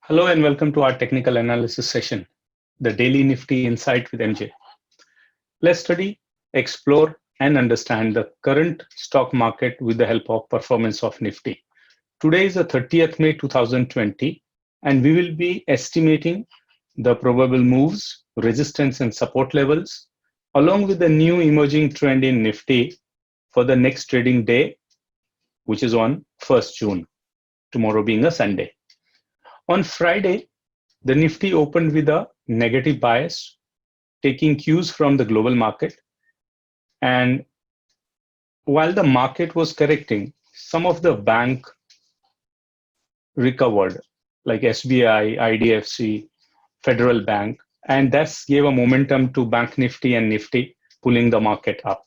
Hello and welcome to our technical analysis session, the Daily Nifty Insight with MJ. Let's study, explore, and understand the current stock market with the help of performance of Nifty. Today is the 30th May 2020, and we will be estimating the probable moves, resistance, and support levels, along with the new emerging trend in Nifty for the next trading day, which is on 1st June, tomorrow being a Sunday. On Friday, the Nifty opened with a negative bias, taking cues from the global market. And while the market was correcting, some of the bank recovered, like SBI, IDFC, Federal Bank, and that gave a momentum to Bank Nifty and Nifty, pulling the market up.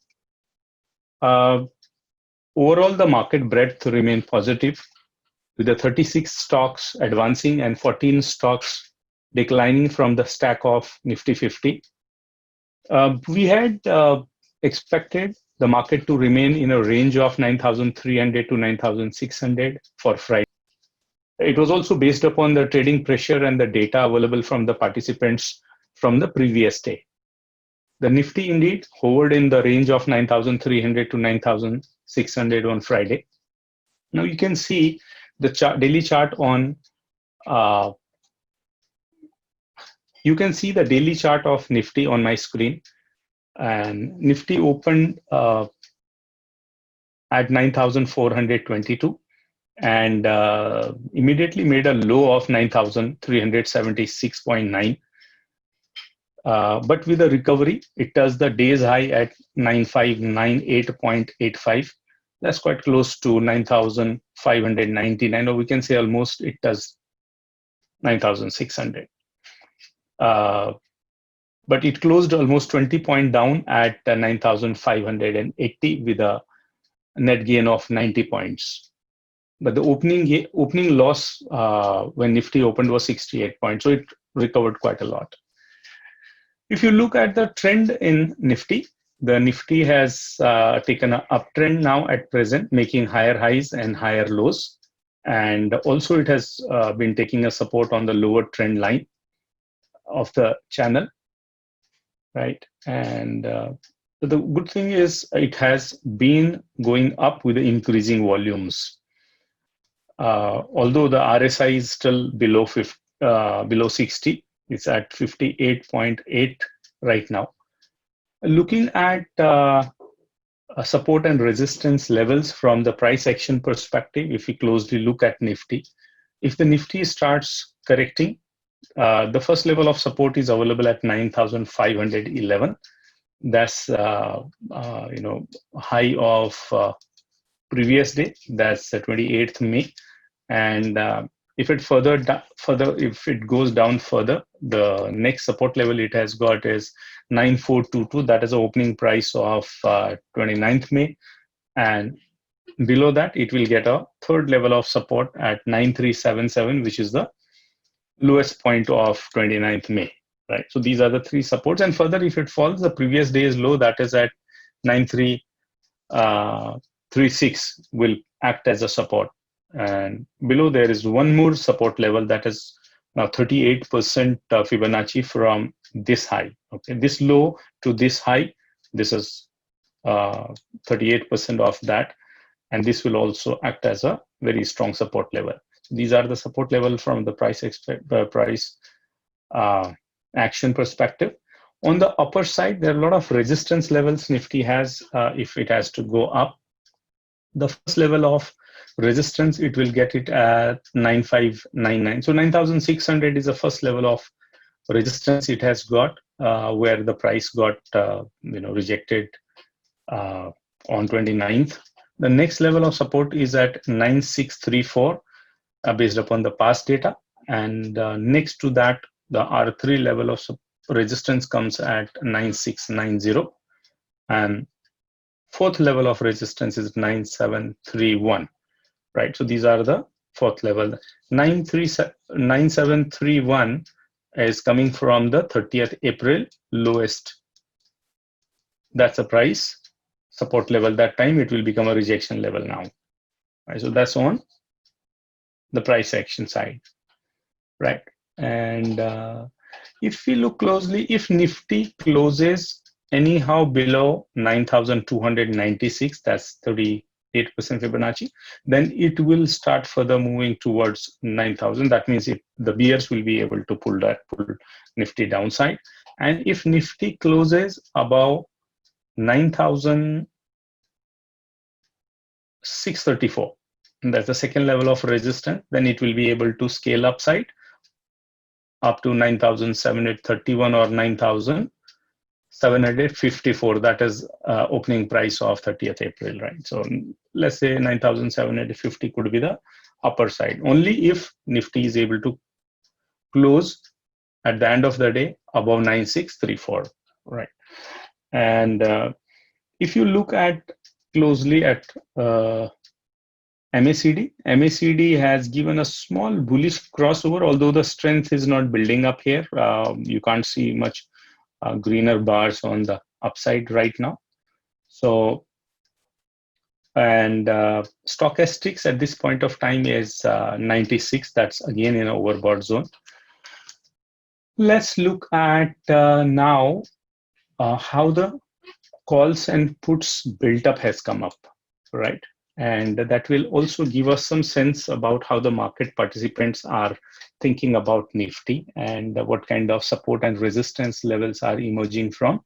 Overall, the market breadth remained positive, with the 36 stocks advancing and 14 stocks declining from the stack of Nifty 50. We had expected the market to remain in a range of 9,300 to 9,600 for Friday. It was also based upon the trading pressure and the data available from the participants from the previous day. The Nifty indeed hovered in the range of 9,300 to 9,600 on Friday. Now you can see the daily chart on you can see the daily chart of Nifty on my screen, and Nifty opened at 9,422 and immediately made a low of 9,376.9. But with a recovery, it does the day's high at 9,598.85. That's quite close to 9,599, or we can say almost it does 9,600. But it closed almost 20 points down at 9,580 with a net gain of 90 points. But the opening loss when Nifty opened was 68 points, so it recovered quite a lot. If you look at the trend in Nifty, the Nifty has taken an uptrend now at present, making higher highs and higher lows. And also it has been taking a support on the lower trend line of the channel, right? And the good thing is it has been going up with the increasing volumes. Although the RSI is still below 60, it's at 58.8 right now. Looking at support and resistance levels from the price action perspective, if we closely look at Nifty, if the Nifty starts correcting, the first level of support is available at 9,511. That's high of previous day. That's the 28th May, and if it if it goes down further, the next support level it has got is 9,422. That is the opening price of 29th May, and below that it will get a third level of support at 9,377, which is the lowest point of 29th May. Right. So these are the three supports, and further if it falls, the previous day's low, that is at 9,336, will act as a support. And below there is one more support level, that is now 38% Fibonacci from this high. Okay, this low to this high, this is 38% of that, and this will also act as a very strong support level. So these are the support level from the price action perspective. On the upper side, there are a lot of resistance levels Nifty has. If it has to go up, the first level of resistance, it will get it at 9,599. So 9,600 is the first level of resistance it has got, where the price got rejected on 29th. The next level of support is at 9,634 based upon the past data, and next to that, the R3 level of resistance comes at 9,690, and fourth level of resistance is 9,731. Right, so these are the fourth level. 9,731 is coming from the 30th April lowest. That's a price support level. That time it will become a rejection level now. Right, so that's on the price action side. right? And if we look closely, if Nifty closes anyhow below 9,296, that's 38% Fibonacci, then it will start further moving towards 9,000. That means the bears will be able to pull Nifty downside. And if Nifty closes above 9,634, that's the second level of resistance, then it will be able to scale upside up to 9,731 or 9,754. That is opening price of 30th April, right? So let's say 9,750 could be the upper side, only if Nifty is able to close at the end of the day above 9634, right? And if you look at closely at MACD has given a small bullish crossover, although the strength is not building up here. You can't see much greener bars on the upside right now. So, and stochastics at this point of time is 96. That's again in overbought zone. Let's look at now how the calls and puts built up has come up, right? And that will also give us some sense about how the market participants are thinking about Nifty and what kind of support and resistance levels are emerging from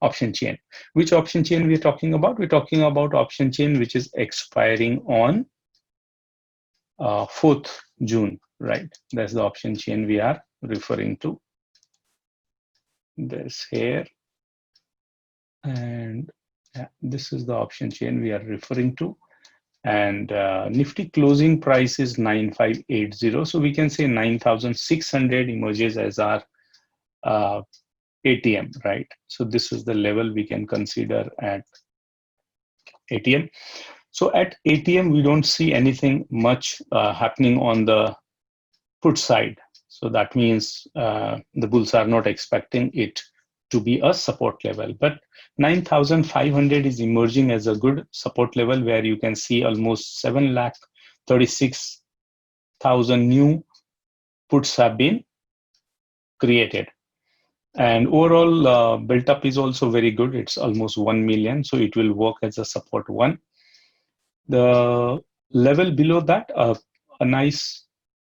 option chain. Which option chain we're talking about? We're talking about option chain which is expiring on 4th June, right? That's the option chain we are referring to. This here. And this is the option chain we are referring to. And Nifty closing price is 9580. So we can say 9,600 emerges as our ATM, right? So this is the level we can consider at ATM. So at ATM, we don't see anything much happening on the put side. So that means the bulls are not expecting it to be a support level, but 9,500 is emerging as a good support level where you can see almost 7,36,000 new puts have been created. And overall built up is also very good. It's almost 1 million. So it will work as a support one. The level below that, a nice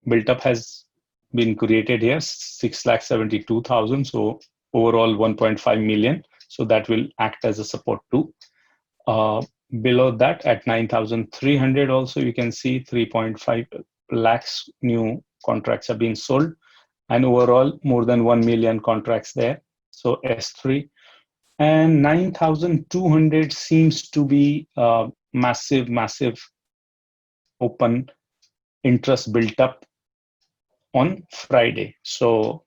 built up has been created here, 6,72,000. So overall 1.5 million. So that will act as a support too. Below that at 9,300 also you can see 3.5 lakhs new contracts are being sold, and overall more than 1 million contracts there. So S3 and 9,200 seems to be massive open interest built up on Friday. So,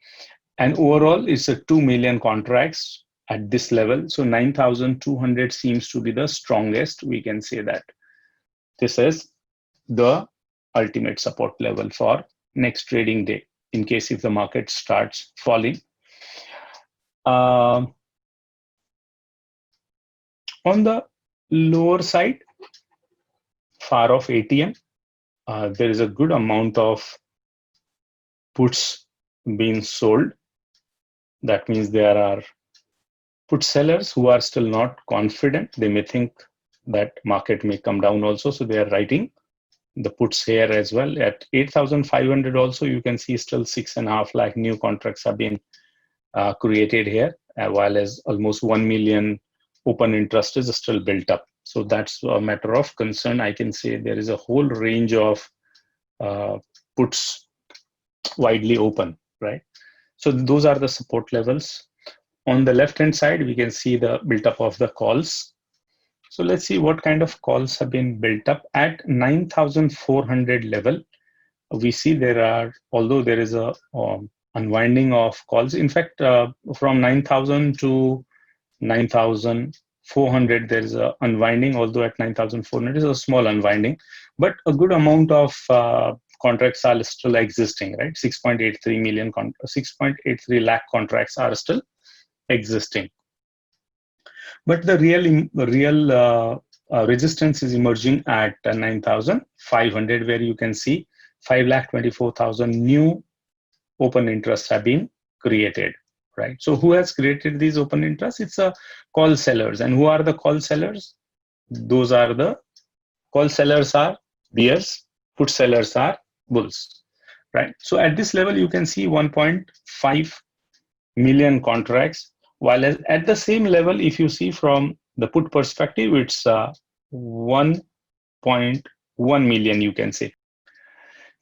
and overall it's a 2 million contracts at this level. So 9,200 seems to be the strongest. We can say that this is the ultimate support level for next trading day in case if the market starts falling. On the lower side, far off ATM, there is a good amount of puts being sold. That means there are put sellers who are still not confident. They may think that market may come down also. So they are writing the puts here as well. At 8,500 also, you can see still 6.5 lakh new contracts have been created here, while as almost 1 million open interest is still built up. So that's a matter of concern. I can say there is a whole range of puts widely open, right? So those are the support levels. On the left-hand side, we can see the build-up of the calls. So let's see what kind of calls have been built up at 9,400 level. We see there are, although there is a unwinding of calls. In fact, from 9,000 to 9,400, there is a unwinding, although at 9,400 is a small unwinding, but a good amount of contracts are still existing, right? 6.83 lakh contracts are still existing. But the real resistance is emerging at 9,500, where you can see 5,24,000 new open interests have been created, right? So who has created these open interests? It's a call sellers. And who are the call sellers? Those are the call sellers are bears, put sellers are bulls, right? So at this level, you can see 1.5 million contracts, while at the same level, if you see from the put perspective, it's 1.1 million, you can say.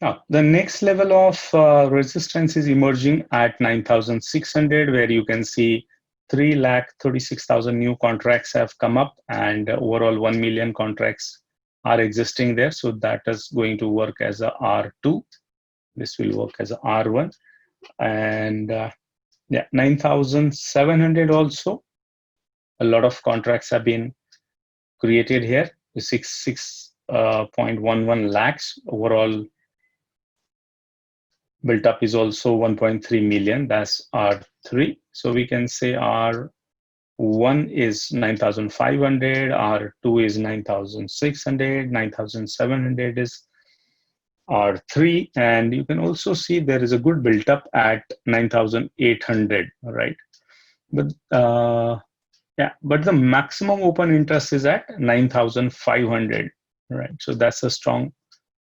Now, the next level of resistance is emerging at 9,600, where you can see 3,36,000 new contracts have come up, and overall 1 million contracts are existing there. So that is going to work as a R2. This will work as a R1. And yeah, 9,700 also. A lot of contracts have been created here. 6.11 lakhs overall. Built up is also 1.3 million. That's R3. So we can say R1 is 9,500, R2 is 9,600, 9,700 is R3, and you can also see there is a good built up at 9,800, right? But yeah, but the maximum open interest is at 9,500, right? So that's a strong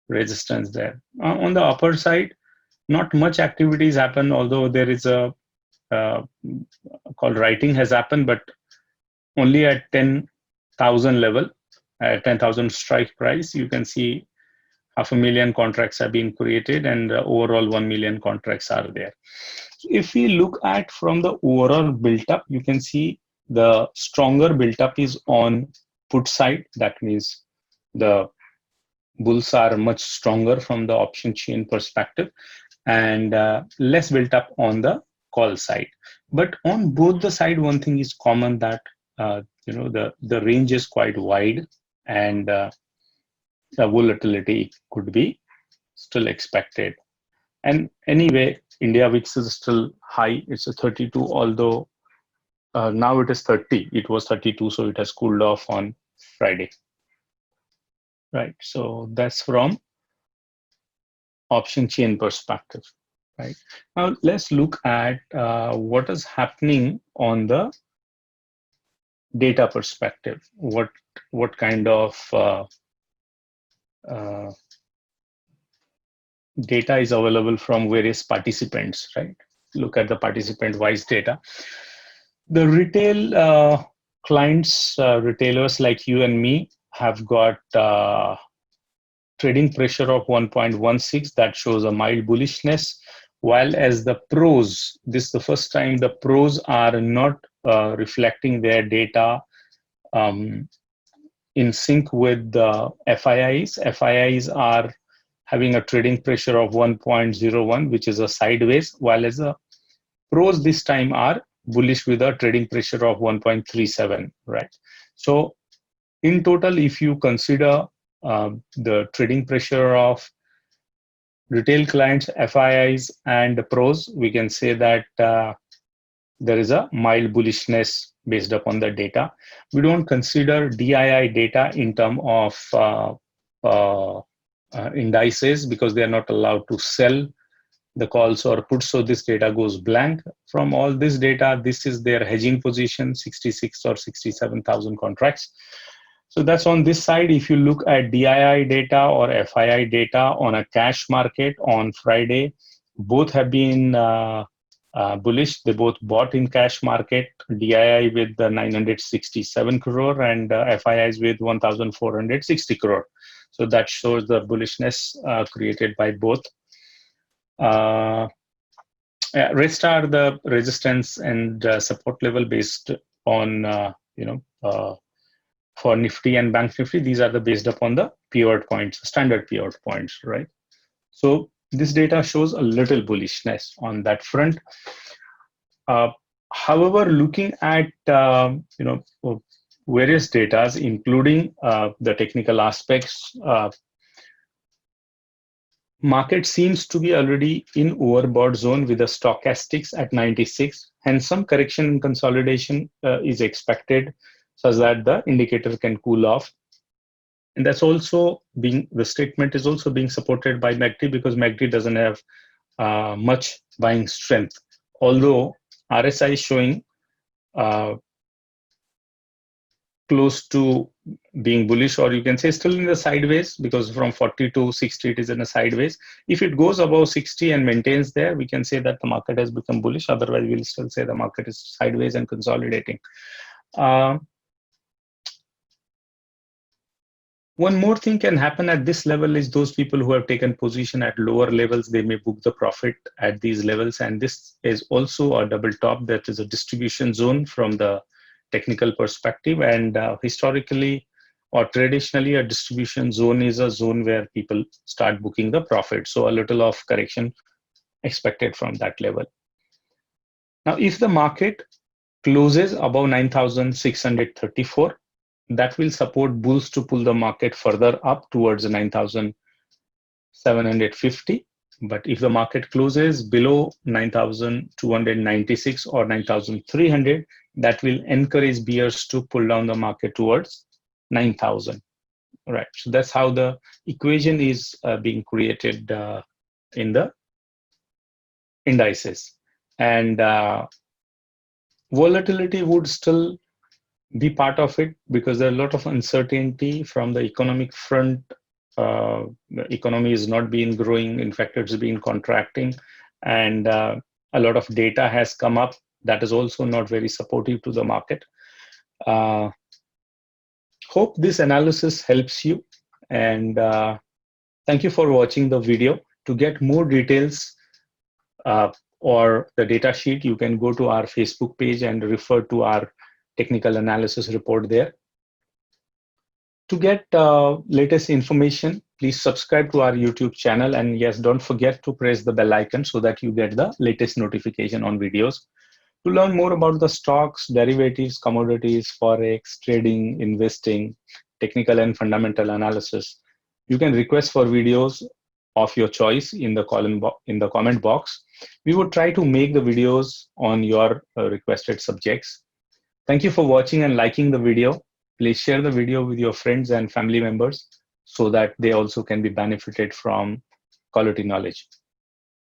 resistance there. On the upper side, not much activities happen, although there is a call writing has happened, but only at 10,000 level, at 10,000 strike price, you can see 500,000 contracts have been created, and overall 1 million contracts are there. So if we look at from the overall built up, you can see the stronger built up is on put side. That means the bulls are much stronger from the option chain perspective, and less built up on the call side. But on both the side, one thing is common, that the range is quite wide, and the volatility could be still expected. And anyway, India VIX is still high. It's a 32, although now it is 30. It was 32, so it has cooled off on Friday. Right. So that's from option chain perspective. Right. Now let's look at what is happening on the data perspective. What kind of data is available from various participants, right? Look at the participant-wise data. The retail clients, retailers like you and me, have got trading pressure of 1.16. That shows a mild bullishness. While as the pros, this is the first time the pros are not reflecting their data in sync with the FIIs. FIIs are having a trading pressure of 1.01, which is a sideways, while as the pros this time are bullish with a trading pressure of 1.37, right? So in total, if you consider the trading pressure of retail clients, FIIs, and the pros, we can say that there is a mild bullishness based upon the data. We don't consider DII data in terms of indices, because they are not allowed to sell the calls or puts, so this data goes blank. From all this data, this is their hedging position, 66 or 67,000 contracts. So that's on this side. If you look at DII data or FII data on a cash market on Friday, both have been bullish. They both bought in cash market, DII with the 967 crore and FIIs with 1,460 crore. So that shows the bullishness created by both. Rest are the resistance and support level based on for Nifty and Bank Nifty. These are the based upon the pivot points, standard pivot points, right? So this data shows a little bullishness on that front. However, looking at various data, including the technical aspects, market seems to be already in overbought zone with the stochastics at 96, and some correction and consolidation is expected, such that the indicator can cool off. And that's also the statement is also being supported by MACD, because MACD doesn't have much buying strength. Although RSI is showing close to being bullish, or you can say still in the sideways, because from 40 to 60 it is in a sideways. If it goes above 60 and maintains there, we can say that the market has become bullish. Otherwise, we'll still say the market is sideways and consolidating. One more thing can happen at this level is those people who have taken position at lower levels, they may book the profit at these levels. And this is also a double top, that is a distribution zone from the technical perspective. And historically or traditionally, a distribution zone is a zone where people start booking the profit. So a little of correction expected from that level. Now, if the market closes above 9,634, that will support bulls to pull the market further up towards 9,750. But if the market closes below 9,296 or 9,300, that will encourage bears to pull down the market towards 9,000. Right. So that's how the equation is being created in the indices. And volatility would still be part of it, because there are a lot of uncertainty from the economic front. The economy is not been growing. In fact, it's been contracting. And a lot of data has come up that is also not very supportive to the market. Hope this analysis helps you. And thank you for watching the video. To get more details or the data sheet, you can go to our Facebook page and refer to our technical analysis report there. To get latest information, please subscribe to our YouTube channel. And yes, don't forget to press the bell icon so that you get the latest notification on videos. To learn more about the stocks, derivatives, commodities, forex, trading, investing, technical and fundamental analysis, you can request for videos of your choice in the comment box. We would try to make the videos on your requested subjects. Thank you for watching and liking the video. Please share the video with your friends and family members so that they also can be benefited from quality knowledge.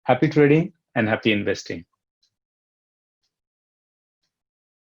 Happy trading and happy investing.